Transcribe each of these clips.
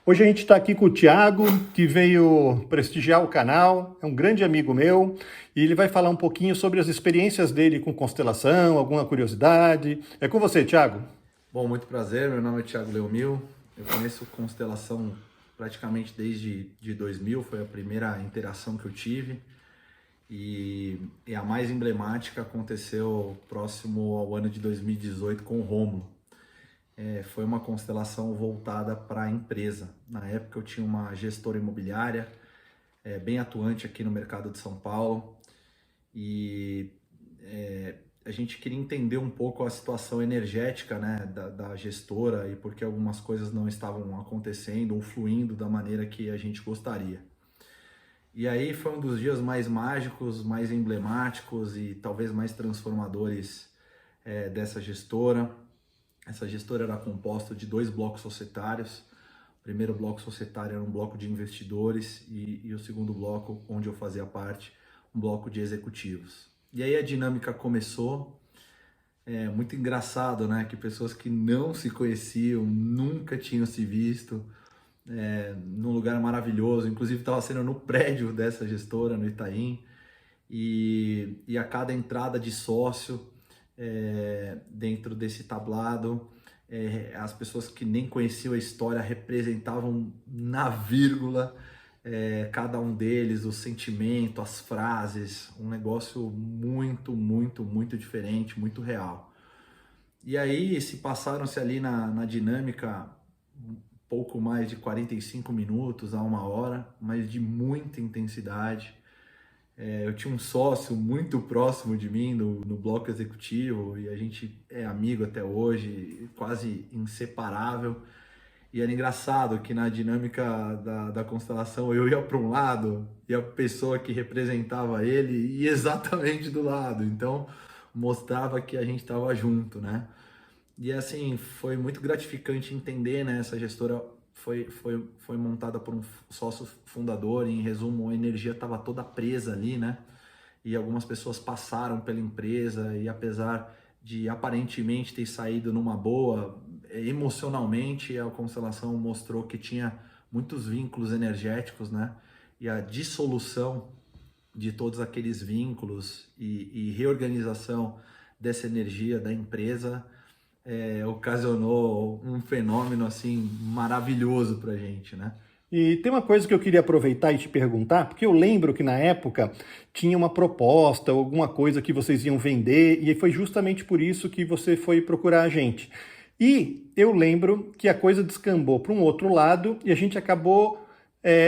Hoje a gente está aqui com o Thiago, que veio prestigiar o canal, é um grande amigo meu, e ele vai falar um pouquinho sobre as experiências dele com constelação, alguma curiosidade. É com você, Thiago. Bom, muito prazer, meu nome é Thiago Leomil, eu conheço constelação praticamente desde 2000, foi a primeira interação que eu tive e a mais emblemática aconteceu próximo ao ano de 2018 com o Rômulo. Foi uma constelação voltada para a empresa. Na época eu tinha uma gestora imobiliária bem atuante aqui no mercado de São Paulo e a gente queria entender um pouco a situação energética, né, da gestora e por que algumas coisas não estavam acontecendo ou fluindo da maneira que a gente gostaria. E aí foi um dos dias mais mágicos, mais emblemáticos e talvez mais transformadores dessa gestora. Essa gestora era composta de dois blocos societários. O primeiro bloco societário era um bloco de investidores e o segundo bloco, onde eu fazia parte, um bloco de executivos. E aí a dinâmica começou. É muito engraçado, né? Que pessoas que não se conheciam, nunca tinham se visto, num lugar maravilhoso. Inclusive estava sendo no prédio dessa gestora, no Itaim. E a cada entrada de sócio dentro desse tablado, as pessoas que nem conheciam a história representavam na vírgula cada um deles, o sentimento, as frases, um negócio muito, muito, muito diferente, muito real. E aí se passaram-se ali na dinâmica um pouco mais de 45 minutos a uma hora, mas de muita intensidade. Eu tinha um sócio muito próximo de mim no bloco executivo e a gente é amigo até hoje, quase inseparável. E era engraçado que na dinâmica da constelação eu ia para um lado e a pessoa que representava ele ia exatamente do lado. Então mostrava que a gente estava junto, né? E assim, foi muito gratificante entender, né? Essa gestora foi montada por um sócio fundador, e em resumo, a energia estava toda presa ali, né? E algumas pessoas passaram pela empresa e apesar de aparentemente ter saído numa boa, emocionalmente a constelação mostrou que tinha muitos vínculos energéticos, né? E a dissolução de todos aqueles vínculos e reorganização dessa energia da empresa ocasionou um fenômeno assim maravilhoso para a gente, né? E tem uma coisa que eu queria aproveitar e te perguntar, porque eu lembro que na época tinha uma proposta, alguma coisa que vocês iam vender, e foi justamente por isso que você foi procurar a gente. E eu lembro que a coisa descambou para um outro lado e a gente acabou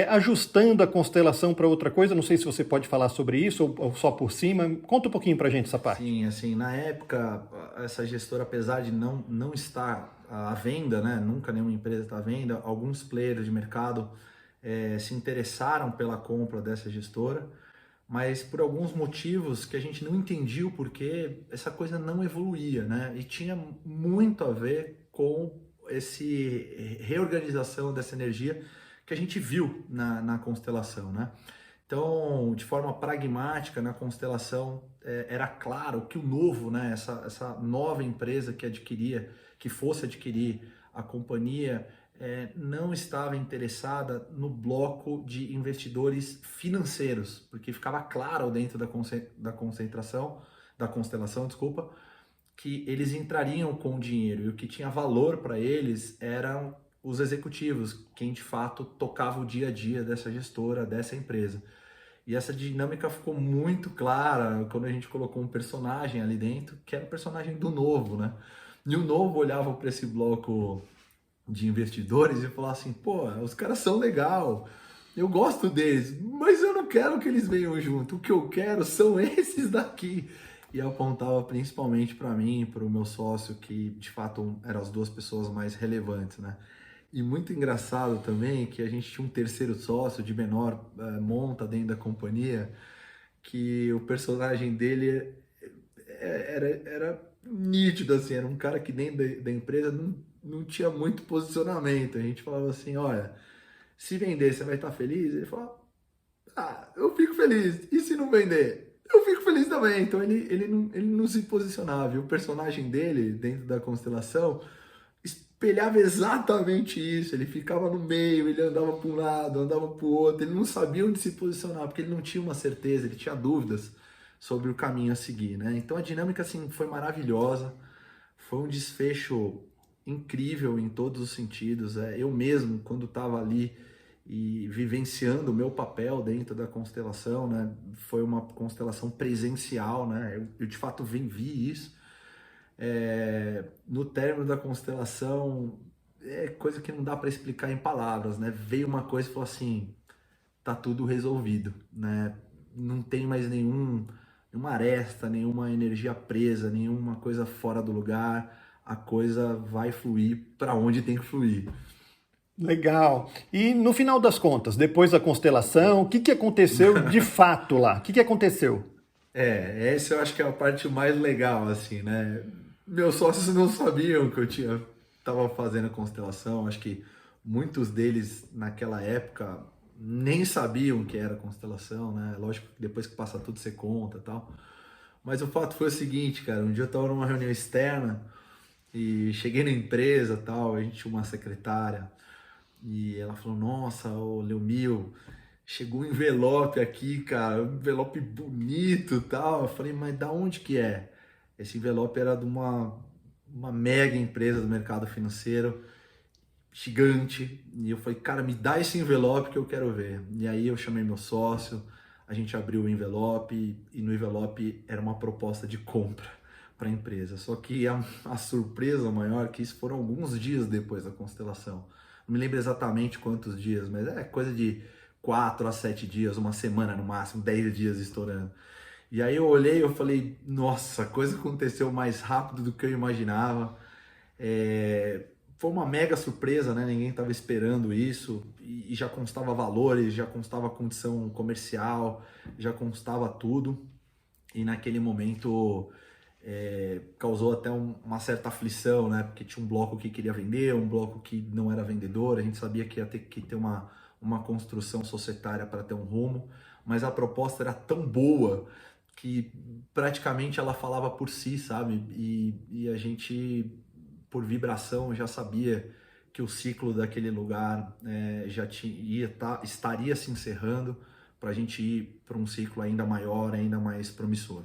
ajustando a constelação para outra coisa. Não sei se você pode falar sobre isso ou só por cima. Conta um pouquinho para a gente essa parte. Sim, assim, na época, essa gestora, apesar de não estar à venda, né, nunca nenhuma empresa está à venda, alguns players de mercado se interessaram pela compra dessa gestora, mas por alguns motivos que a gente não entendia o porquê, essa coisa não evoluía, né, e tinha muito a ver com esse reorganização dessa energia que a gente viu na constelação, né? Então, de forma pragmática, na constelação, era claro que o novo, né, essa nova empresa que fosse adquirir a companhia, não estava interessada no bloco de investidores financeiros, porque ficava claro dentro da constelação, desculpa, que eles entrariam com dinheiro e o que tinha valor para eles eram os executivos, quem de fato tocava o dia a dia dessa gestora, dessa empresa. E essa dinâmica ficou muito clara quando a gente colocou um personagem ali dentro, que era o personagem do Novo, né? E o Novo olhava para esse bloco de investidores e falava assim: pô, os caras são legal, eu gosto deles, mas eu não quero que eles venham junto, o que eu quero são esses daqui. E apontava principalmente para mim, para o meu sócio, que de fato eram as duas pessoas mais relevantes, né? E muito engraçado também que a gente tinha um terceiro sócio de menor monta dentro da companhia, que o personagem dele era nítido, assim, era um cara que dentro da empresa não tinha muito posicionamento. A gente falava assim, olha, se vender você vai estar feliz? Ele falava, ah, eu fico feliz. E se não vender? Eu fico feliz também. Então ele não se posicionava. E o personagem dele, dentro da constelação, espelhava exatamente isso. Ele ficava no meio, ele andava para um lado, andava para o outro, ele não sabia onde se posicionar, porque ele não tinha uma certeza, ele tinha dúvidas sobre o caminho a seguir, né? Então a dinâmica assim foi maravilhosa, foi um desfecho incrível em todos os sentidos. Eu mesmo, quando estava ali e vivenciando o meu papel dentro da constelação, né? Foi uma constelação presencial, né? Eu de fato vi isso. No término da constelação, é coisa que não dá para explicar em palavras, né? Veio uma coisa e falou assim, tá tudo resolvido, né? Não tem mais nenhuma aresta, nenhuma energia presa, nenhuma coisa fora do lugar. A coisa vai fluir para onde tem que fluir. Legal. E no final das contas, depois da constelação, o que que aconteceu de fato lá? O que que aconteceu? Essa eu acho que é a parte mais legal, assim, né? Meus sócios não sabiam que tava fazendo a constelação. Acho que muitos deles naquela época nem sabiam que era constelação, né? Lógico que depois que passa tudo você conta e tal. Mas o fato foi o seguinte, cara, um dia eu tava numa reunião externa e cheguei na empresa e tal, a gente tinha uma secretária e ela falou, nossa, ô Leomil, chegou um envelope aqui, cara, um envelope bonito e tal. Eu falei, mas da onde que é? Esse envelope era de uma mega empresa do mercado financeiro, gigante. E eu falei, cara, me dá esse envelope que eu quero ver. E aí eu chamei meu sócio, a gente abriu o envelope e no envelope era uma proposta de compra para a empresa. Só que a surpresa maior é que isso foram alguns dias depois da constelação. Não me lembro exatamente quantos dias, mas é coisa de 4 a 7 dias, uma semana no máximo, 10 dias estourando. E aí eu olhei e eu falei, nossa, a coisa aconteceu mais rápido do que eu imaginava. Foi uma mega surpresa, né? Ninguém estava esperando isso e já constava valores, já constava condição comercial, já constava tudo. E naquele momento causou até uma certa aflição, né? Porque tinha um bloco que queria vender, um bloco que não era vendedor. A gente sabia que ia ter que ter uma construção societária para ter um rumo, mas a proposta era tão boa que praticamente ela falava por si, sabe? E a gente, por vibração, já sabia que o ciclo daquele lugar estaria se encerrando para a gente ir para um ciclo ainda maior, ainda mais promissor.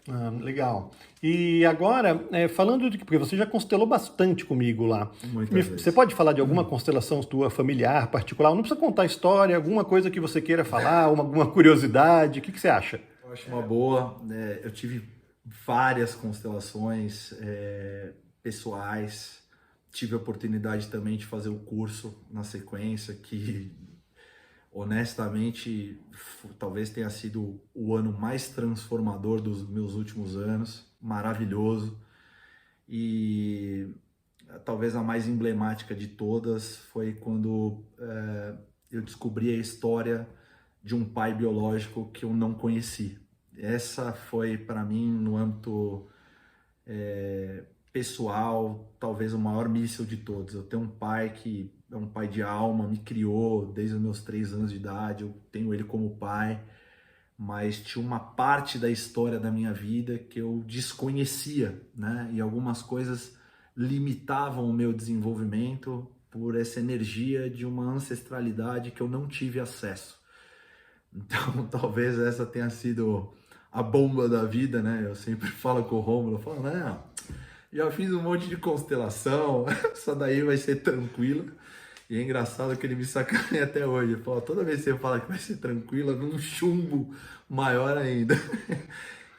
Ah, legal. E agora, falando de... Porque você já constelou bastante comigo lá. Muitas Você vezes. pode falar de alguma constelação tua familiar, particular? Não precisa contar a história, alguma coisa que você queira falar, alguma curiosidade. O que que você acha? Eu acho uma boa. Eu tive várias constelações pessoais. Tive a oportunidade também de fazer o curso na sequência, que honestamente talvez tenha sido o ano mais transformador dos meus últimos anos. Maravilhoso. E talvez a mais emblemática de todas foi quando eu descobri a história de um pai biológico que eu não conheci. Essa foi para mim, no âmbito pessoal, talvez o maior míssil de todos. Eu tenho um pai que é um pai de alma, me criou desde os meus 3 anos de idade, eu tenho ele como pai, mas tinha uma parte da história da minha vida que eu desconhecia, né? E algumas coisas limitavam o meu desenvolvimento por essa energia de uma ancestralidade que eu não tive acesso. Então, talvez essa tenha sido a bomba da vida, né? Eu sempre falo com o Rômulo, eu falo, não, já fiz um monte de constelação, essa daí vai ser tranquila. E é engraçado que ele me sacaneia até hoje. Ele fala, toda vez que você fala que vai ser tranquila, num chumbo maior ainda.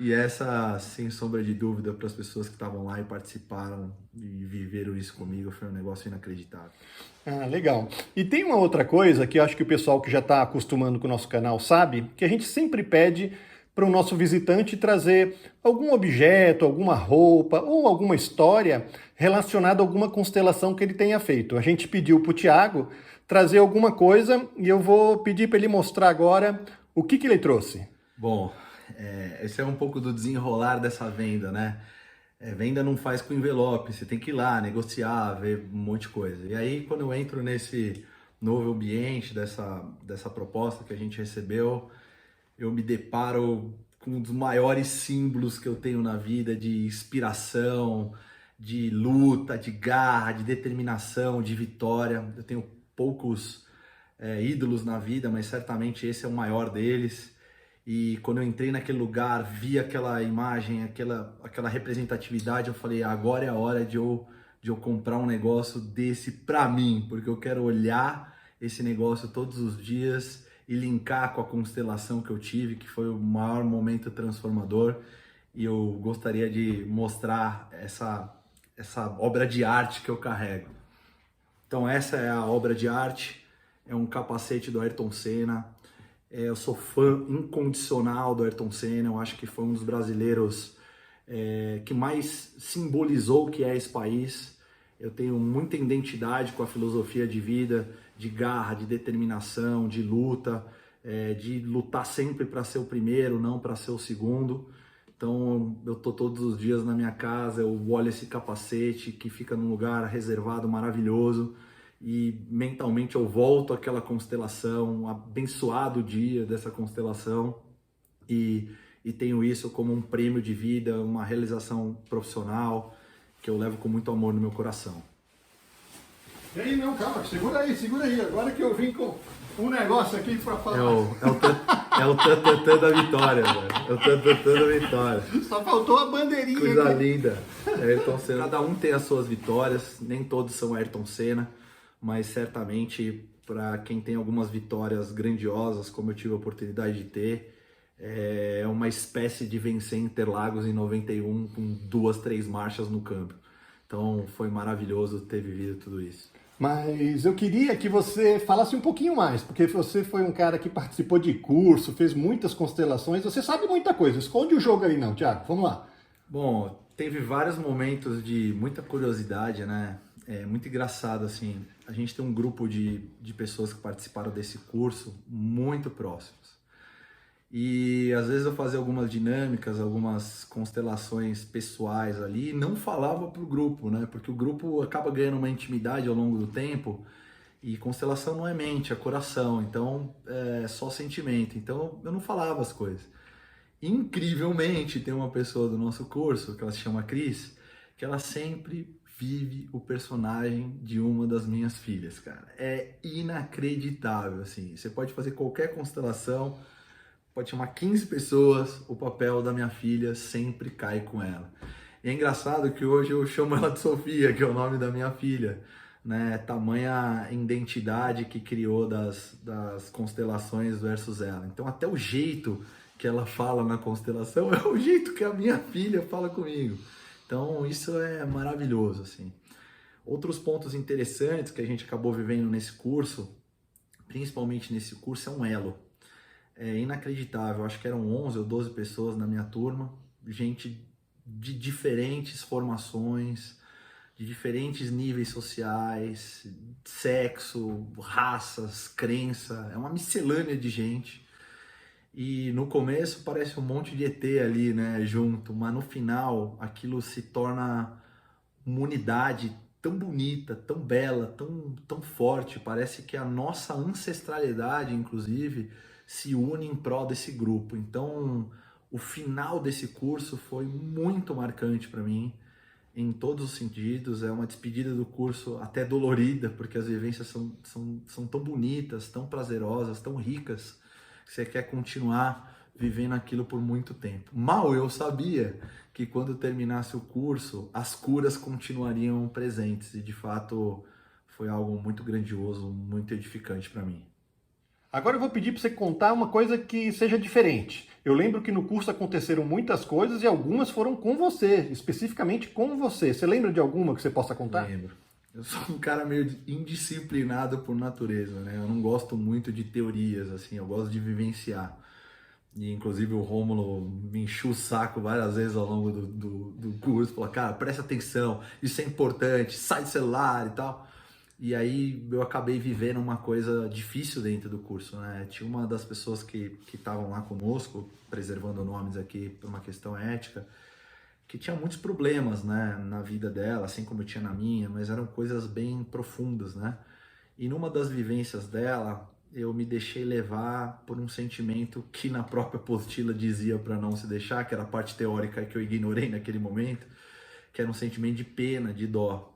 E essa, sem sombra de dúvida, para as pessoas que estavam lá e participaram e viveram isso comigo, foi um negócio inacreditável. Ah, legal. E tem uma outra coisa que eu acho que o pessoal que já está acostumando com o nosso canal sabe, que a gente sempre pede para o nosso visitante trazer algum objeto, alguma roupa ou alguma história relacionada a alguma constelação que ele tenha feito. A gente pediu para o Thiago trazer alguma coisa e eu vou pedir para ele mostrar agora o que que ele trouxe. Bom, esse é um pouco do desenrolar dessa venda, né? Venda não faz com envelope, você tem que ir lá, negociar, ver um monte de coisa. E aí, quando eu entro nesse novo ambiente, dessa proposta que a gente recebeu, eu me deparo com um dos maiores símbolos que eu tenho na vida de inspiração, de luta, de garra, de determinação, de vitória. Eu tenho poucos ídolos na vida, mas certamente esse é o maior deles. E quando eu entrei naquele lugar, vi aquela imagem, aquela representatividade, eu falei, agora é a hora de eu comprar um negócio desse pra mim, porque eu quero olhar esse negócio todos os dias e linkar com a constelação que eu tive, que foi o maior momento transformador. E eu gostaria de mostrar essa obra de arte que eu carrego. Então essa é a obra de arte, é um capacete do Ayrton Senna. Eu sou fã incondicional do Ayrton Senna, eu acho que foi um dos brasileiros que mais simbolizou o que é esse país. Eu tenho muita identidade com a filosofia de vida, de garra, de determinação, de luta, de lutar sempre para ser o primeiro, não para ser o segundo. Então eu tô todos os dias na minha casa, eu olho esse capacete que fica num lugar reservado maravilhoso e mentalmente eu volto àquela constelação, abençoado dia dessa constelação e tenho isso como um prêmio de vida, uma realização profissional que eu levo com muito amor no meu coração. E aí, não, calma, segura aí. Agora que eu vim com um negócio aqui pra falar. É o tantantã da vitória, velho. É o tantantã da vitória. Só faltou a bandeirinha. Coisa aqui. linda. Ayrton Senna. Cada um tem as suas vitórias, nem todos são Ayrton Senna, mas certamente para quem tem algumas vitórias grandiosas, como eu tive a oportunidade de ter, é uma espécie de vencer Interlagos em 91 com 2, 3 marchas no campo. Então foi maravilhoso ter vivido tudo isso. Mas eu queria que você falasse um pouquinho mais, porque você foi um cara que participou de curso, fez muitas constelações, você sabe muita coisa. Esconde o jogo aí não, Thiago, vamos lá. Bom, teve vários momentos de muita curiosidade, né? É muito engraçado, assim, a gente tem um grupo de pessoas que participaram desse curso muito próximos. E às vezes eu fazia algumas dinâmicas, algumas constelações pessoais ali e não falava pro grupo, né? Porque o grupo acaba ganhando uma intimidade ao longo do tempo e constelação não é mente, é coração, então é só sentimento. Então eu não falava as coisas. Incrivelmente tem uma pessoa do nosso curso, que ela se chama Cris, que ela sempre vive o personagem de uma das minhas filhas, cara. É inacreditável, assim. Você pode fazer qualquer constelação, pode chamar 15 pessoas, o papel da minha filha sempre cai com ela. E é engraçado que hoje eu chamo ela de Sofia, que é o nome da minha filha, né? Tamanha identidade que criou das constelações versus ela. Então até o jeito que ela fala na constelação é o jeito que a minha filha fala comigo. Então isso é maravilhoso, assim. Outros pontos interessantes que a gente acabou vivendo nesse curso, principalmente nesse curso, é um elo. É inacreditável, acho que eram 11 ou 12 pessoas na minha turma, gente de diferentes formações, de diferentes níveis sociais, sexo, raças, crença, é uma miscelânea de gente. E no começo parece um monte de ET ali, né, junto, mas no final aquilo se torna uma unidade tão bonita, tão bela, tão forte. Parece que a nossa ancestralidade, inclusive, se une em prol desse grupo. Então, o final desse curso foi muito marcante para mim, em todos os sentidos. É uma despedida do curso até dolorida, porque as vivências são tão bonitas, tão prazerosas, tão ricas, que você quer continuar vivendo aquilo por muito tempo. Mal eu sabia que quando terminasse o curso, as curas continuariam presentes, e de fato foi algo muito grandioso, muito edificante para mim. Agora eu vou pedir para você contar uma coisa que seja diferente. Eu lembro que no curso aconteceram muitas coisas e algumas foram com você, especificamente com você. Você lembra de alguma que você possa contar? Lembro. Eu sou um cara meio indisciplinado por natureza, né? Eu não gosto muito de teorias, assim, eu gosto de vivenciar. E inclusive o Rômulo me encheu o saco várias vezes ao longo do curso, falou, cara, presta atenção, isso é importante, sai do celular e tal. E aí eu acabei vivendo uma coisa difícil dentro do curso, né? Tinha uma das pessoas que estavam lá conosco, preservando nomes aqui por uma questão ética, que tinha muitos problemas, né, na vida dela, assim como eu tinha na minha, mas eram coisas bem profundas, né? E numa das vivências dela, eu me deixei levar por um sentimento que na própria apostila dizia para não se deixar, que era a parte teórica que eu ignorei naquele momento, que era um sentimento de pena, de dó.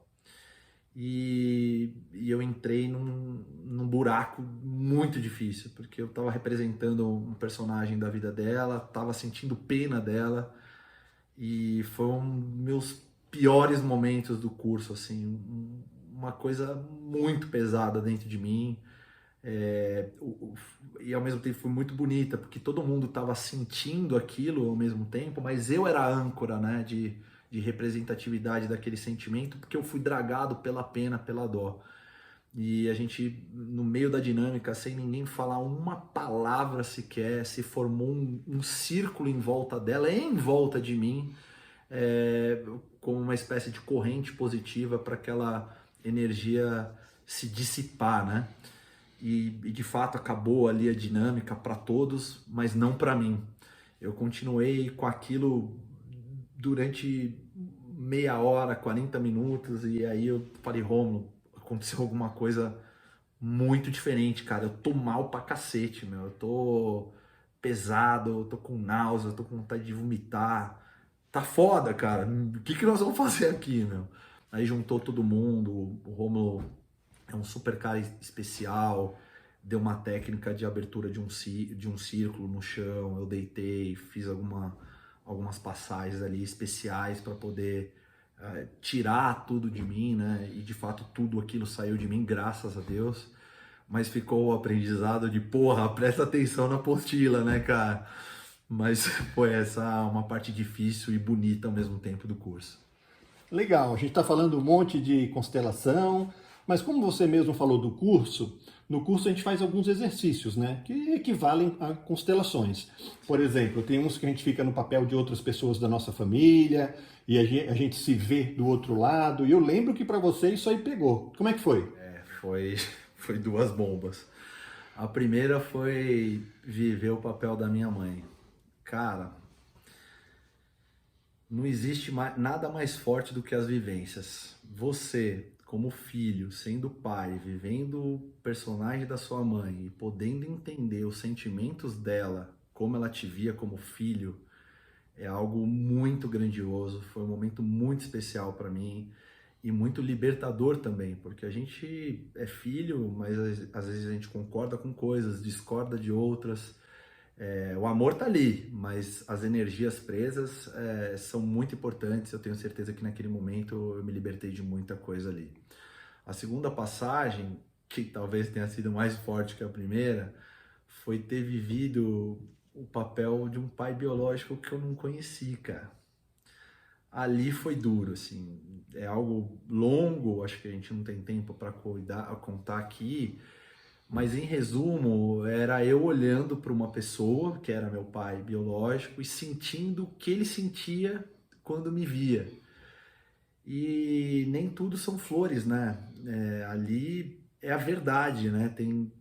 E eu entrei num buraco muito difícil, porque eu estava representando um personagem da vida dela, estava sentindo pena dela, e foi um dos meus piores momentos do curso, assim, uma coisa muito pesada dentro de mim. E ao mesmo tempo foi muito bonita, porque todo mundo estava sentindo aquilo ao mesmo tempo, mas eu era a âncora, né, de representatividade daquele sentimento, porque eu fui dragado pela pena, pela dó. E a gente, no meio da dinâmica, sem ninguém falar uma palavra sequer, se formou um círculo em volta dela, em volta de mim, como uma espécie de corrente positiva para aquela energia se dissipar, né? E de fato acabou ali a dinâmica para todos, mas não para mim. Eu continuei com aquilo durante meia hora, 40 minutos, e aí eu falei, Rômulo, aconteceu alguma coisa muito diferente, cara. Eu tô mal pra cacete, meu. Eu tô pesado, eu tô com náusea, eu tô com vontade de vomitar. Tá foda, cara. O que nós vamos fazer aqui, meu? Aí juntou todo mundo, o Rômulo é um super cara especial, deu uma técnica de abertura de um círculo no chão, eu deitei, fiz algumas passagens ali especiais para poder tirar tudo de mim, né? E de fato tudo aquilo saiu de mim, graças a Deus. Mas ficou o aprendizado de, porra, presta atenção na apostila, né, cara? Mas foi essa uma parte difícil e bonita ao mesmo tempo do curso. Legal, a gente está falando um monte de constelação, mas como você mesmo falou do curso, no curso a gente faz alguns exercícios, né, que equivalem a constelações. Por exemplo, tem uns que a gente fica no papel de outras pessoas da nossa família e a gente se vê do outro lado. E eu lembro que para você isso aí pegou. Como é que foi? Foi duas bombas. A primeira foi viver o papel da minha mãe. Cara, não existe nada mais forte do que as vivências. Você, como filho, sendo pai, vivendo o personagem da sua mãe e podendo entender os sentimentos dela, como ela te via como filho, é algo muito grandioso. Foi um momento muito especial para mim e muito libertador também, porque a gente é filho, mas às vezes a gente concorda com coisas, discorda de outras. O amor tá ali, mas as energias presas são muito importantes. Eu tenho certeza que naquele momento eu me libertei de muita coisa ali. A segunda passagem, que talvez tenha sido mais forte que a primeira, foi ter vivido o papel de um pai biológico que eu não conheci, cara. Ali foi duro, assim, é algo longo, acho que a gente não tem tempo para contar aqui, mas em resumo, era eu olhando para uma pessoa, que era meu pai biológico, e sentindo o que ele sentia quando me via. E nem tudo são flores, né? Ali é a verdade, né? Tem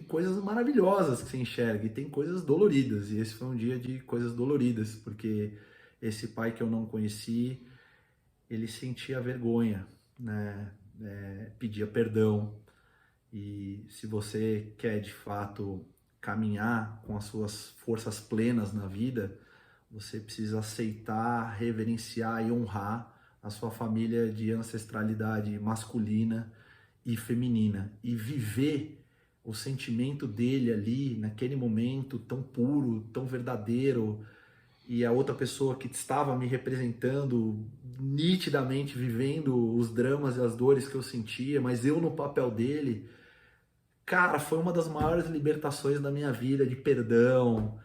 coisas maravilhosas que você enxerga e tem coisas doloridas. E esse foi um dia de coisas doloridas, porque esse pai que eu não conheci, ele sentia vergonha, né? Pedia perdão. E se você quer de fato caminhar com as suas forças plenas na vida, você precisa aceitar, reverenciar e honrar a sua família de ancestralidade masculina e feminina e viver o sentimento dele ali naquele momento tão puro, tão verdadeiro, e a outra pessoa que estava me representando nitidamente vivendo os dramas e as dores que eu sentia, mas eu no papel dele. Cara, foi uma das maiores libertações da minha vida, de perdão,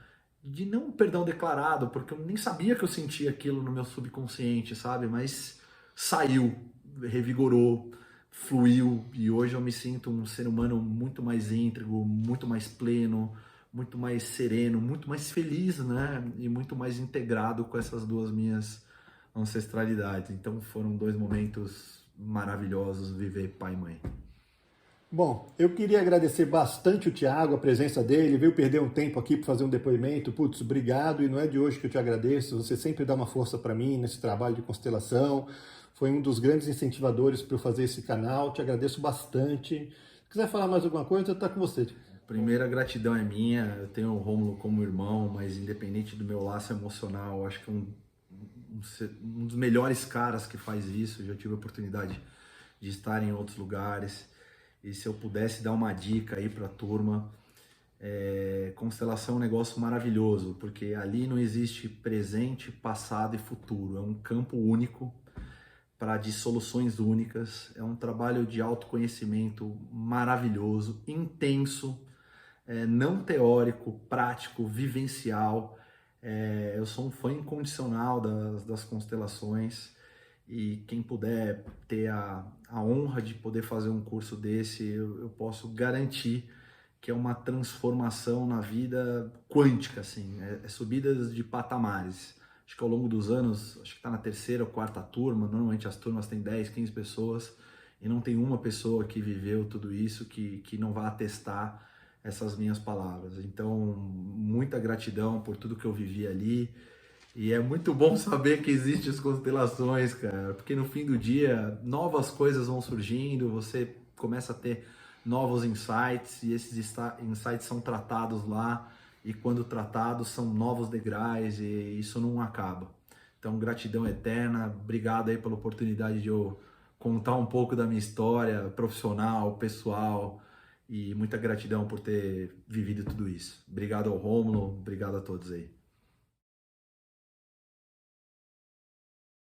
de não perdão declarado, porque eu nem sabia que eu sentia aquilo no meu subconsciente, sabe? Mas saiu, revigorou, fluiu, e hoje eu me sinto um ser humano muito mais íntegro, muito mais pleno, muito mais sereno, muito mais feliz, né? E muito mais integrado com essas duas minhas ancestralidades. Então foram dois momentos maravilhosos, viver pai e mãe. Bom, eu queria agradecer bastante o Thiago, a presença dele, veio perder um tempo aqui para fazer um depoimento. Putz, obrigado, e não é de hoje que eu te agradeço, você sempre dá uma força para mim nesse trabalho de constelação, foi um dos grandes incentivadores para eu fazer esse canal, te agradeço bastante. Se quiser falar mais alguma coisa, está com você. Primeira gratidão é minha, eu tenho o Rômulo como irmão, mas independente do meu laço emocional, eu acho que um um dos melhores caras que faz isso. Eu já tive a oportunidade de estar em outros lugares. E se eu pudesse dar uma dica aí para a turma, constelação é um negócio maravilhoso, porque ali não existe presente, passado e futuro. É um campo único de soluções únicas. É um trabalho de autoconhecimento maravilhoso, intenso, não teórico, prático, vivencial. Eu sou um fã incondicional das constelações, e quem puder ter a honra de poder fazer um curso desse, eu posso garantir que é uma transformação na vida quântica, assim, subidas de patamares. Acho que ao longo dos anos, acho que está na terceira ou quarta turma, normalmente as turmas têm 10, 15 pessoas, e não tem uma pessoa que viveu tudo isso que não vai atestar essas minhas palavras. Então, muita gratidão por tudo que eu vivi ali, e é muito bom saber que existem as constelações, cara, porque no fim do dia, novas coisas vão surgindo, você começa a ter novos insights, e esses insights são tratados lá, e quando tratados são novos degraus, e isso não acaba. Então, gratidão eterna, obrigado aí pela oportunidade de eu contar um pouco da minha história profissional, pessoal, e muita gratidão por ter vivido tudo isso. Obrigado ao Rômulo, obrigado a todos aí.